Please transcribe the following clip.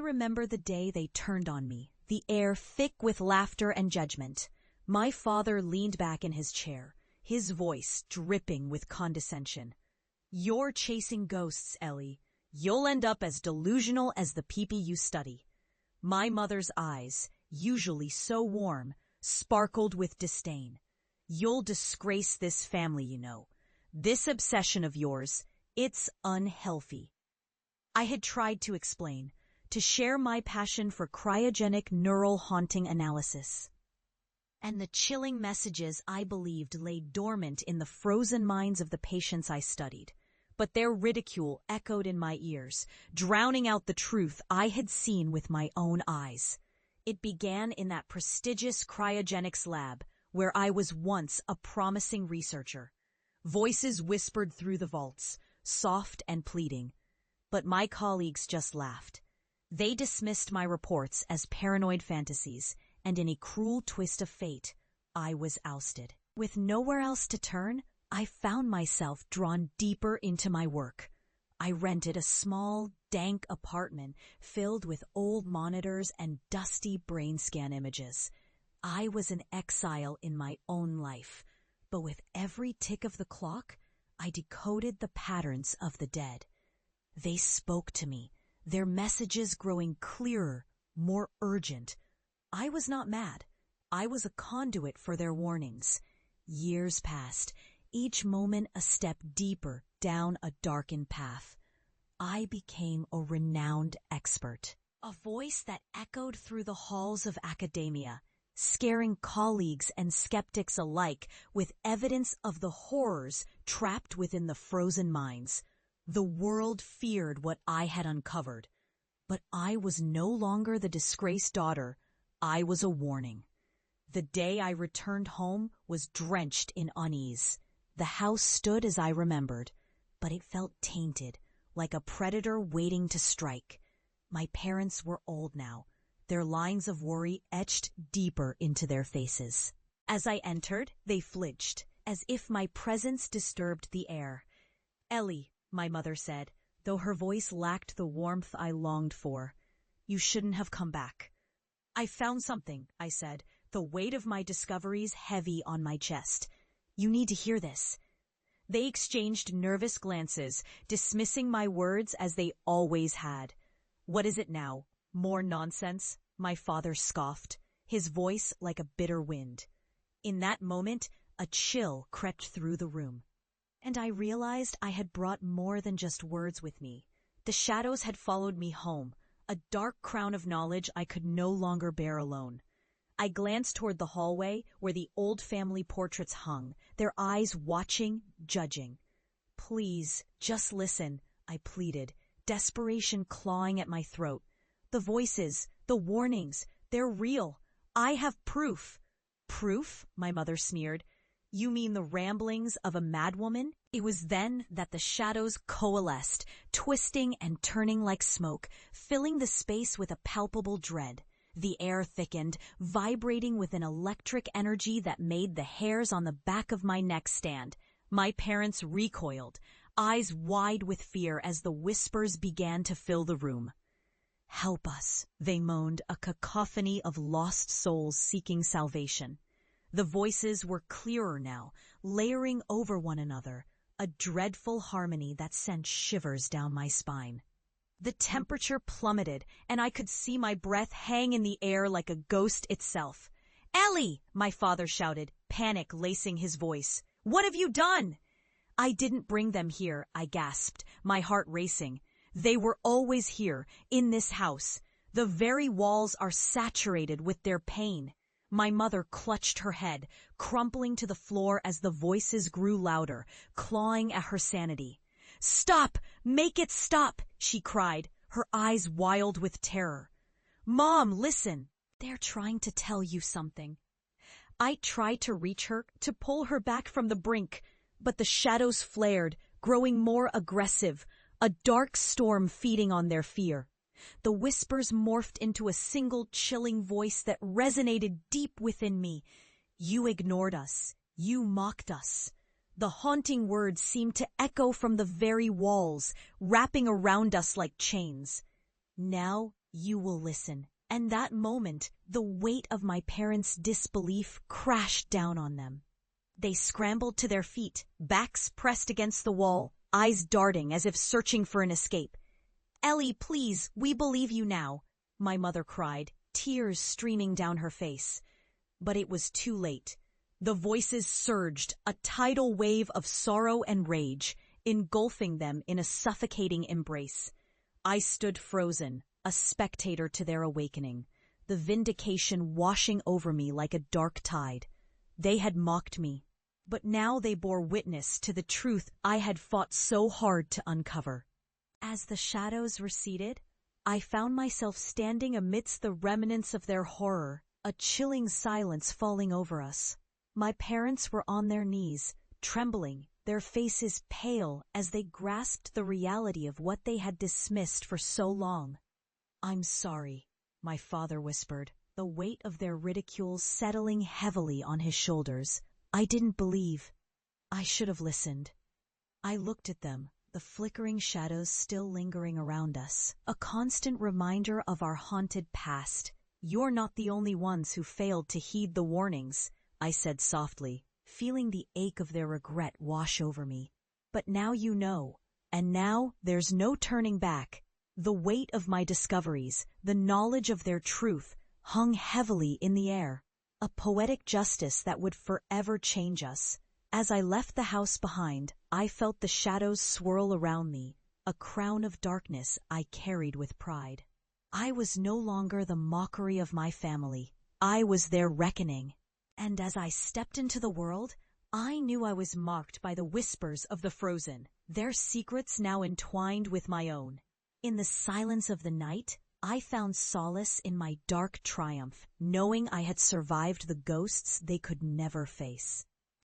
remember the day they turned on me, the air thick with laughter and judgment. My father leaned back in his chair, his voice dripping with condescension. "You're chasing ghosts, Ellie. You'll end up as delusional as the people you study." My mother's eyes, usually so warm, sparkled with disdain. "You'll disgrace this family, you know. This obsession of yours, it's unhealthy." I had tried to explain, to share my passion for cryogenic neural haunting analysis. And the chilling messages I believed lay dormant in the frozen minds of the patients I studied. But their ridicule echoed in my ears, drowning out the truth I had seen with my own eyes. It began in that prestigious cryogenics lab, where I was once a promising researcher. Voices whispered through the vaults, soft and pleading. But my colleagues just laughed. They dismissed my reports as paranoid fantasies, and in a cruel twist of fate, I was ousted. With nowhere else to turn, I found myself drawn deeper into my work. I rented a small, dank apartment filled with old monitors and dusty brain scan images. I was an exile in my own life, but with every tick of the clock, I decoded the patterns of the dead. They spoke to me, their messages growing clearer, more urgent. I was not mad. I was a conduit for their warnings. Years passed, each moment a step deeper down a darkened path. I became a renowned expert, a voice that echoed through the halls of academia, scaring colleagues and skeptics alike with evidence of the horrors trapped within the frozen minds. The world feared what I had uncovered, but I was no longer the disgraced daughter. I was a warning. The day I returned home was drenched in unease. The house stood as I remembered, but it felt tainted, like a predator waiting to strike. My parents were old now, their lines of worry etched deeper into their faces. As I entered, they flinched, as if my presence disturbed the air. "Ellie," my mother said, though her voice lacked the warmth I longed for, "you shouldn't have come back." "I found something," I said, the weight of my discoveries heavy on my chest. "You need to hear this." They exchanged nervous glances, dismissing my words as they always had. "What is it now? More nonsense?" my father scoffed, his voice like a bitter wind. In that moment, a chill crept through the room. And I realized I had brought more than just words with me. The shadows had followed me home, a dark crown of knowledge I could no longer bear alone. I glanced toward the hallway where the old family portraits hung, their eyes watching, judging. "Please, just listen," I pleaded, desperation clawing at my throat. "The voices, the warnings, they're real. I have proof." "Proof?" my mother sneered. "You mean the ramblings of a madwoman?" It was then that the shadows coalesced, twisting and turning like smoke, filling the space with a palpable dread. The air thickened, vibrating with an electric energy that made the hairs on the back of my neck stand. My parents recoiled, eyes wide with fear as the whispers began to fill the room. "Help us," they moaned, a cacophony of lost souls seeking salvation. The voices were clearer now, layering over one another, a dreadful harmony that sent shivers down my spine. The temperature plummeted, and I could see my breath hang in the air like a ghost itself. "Ellie!" my father shouted, panic lacing his voice. "What have you done?" "I didn't bring them here," I gasped, my heart racing. "They were always here, in this house. The very walls are saturated with their pain." My mother clutched her head, crumpling to the floor as the voices grew louder, clawing at her sanity. "Stop! Make it stop!" she cried, her eyes wild with terror. "Mom, listen! They're trying to tell you something." I tried to reach her, to pull her back from the brink, but the shadows flared, growing more aggressive, a dark storm feeding on their fear. The whispers morphed into a single chilling voice that resonated deep within me. "You ignored us. You mocked us." The haunting words seemed to echo from the very walls, wrapping around us like chains. "Now You will listen. And that moment, the weight of my parents' disbelief crashed down on them. They scrambled to their feet, backs pressed against the wall, eyes darting as if searching for an escape. "Ellie, please, we believe you now," my mother cried, tears streaming down her face. But it was too late. The voices surged, a tidal wave of sorrow and rage, engulfing them in a suffocating embrace. I stood frozen, a spectator to their awakening, the vindication washing over me like a dark tide. They had mocked me, but now they bore witness to the truth I had fought so hard to uncover. As the shadows receded, I found myself standing amidst the remnants of their horror, a chilling silence falling over us. My parents were on their knees, trembling, their faces pale as they grasped the reality of what they had dismissed for so long. "I'm sorry," my father whispered, the weight of their ridicule settling heavily on his shoulders. "I didn't believe. I should have listened." I looked at them, the flickering shadows still lingering around us, a constant reminder of our haunted past. "You're not the only ones who failed to heed the warnings," I said softly, feeling the ache of their regret wash over me. "But now you know, and now there's no turning back." The weight of my discoveries, the knowledge of their truth, hung heavily in the air, a poetic justice that would forever change us. As I left the house behind, I felt the shadows swirl around me, a crown of darkness I carried with pride. I was no longer the mockery of my family. I was their reckoning. And as I stepped into the world, I knew I was marked by the whispers of the frozen, their secrets now entwined with my own. In the silence of the night, I found solace in my dark triumph, knowing I had survived the ghosts they could never face.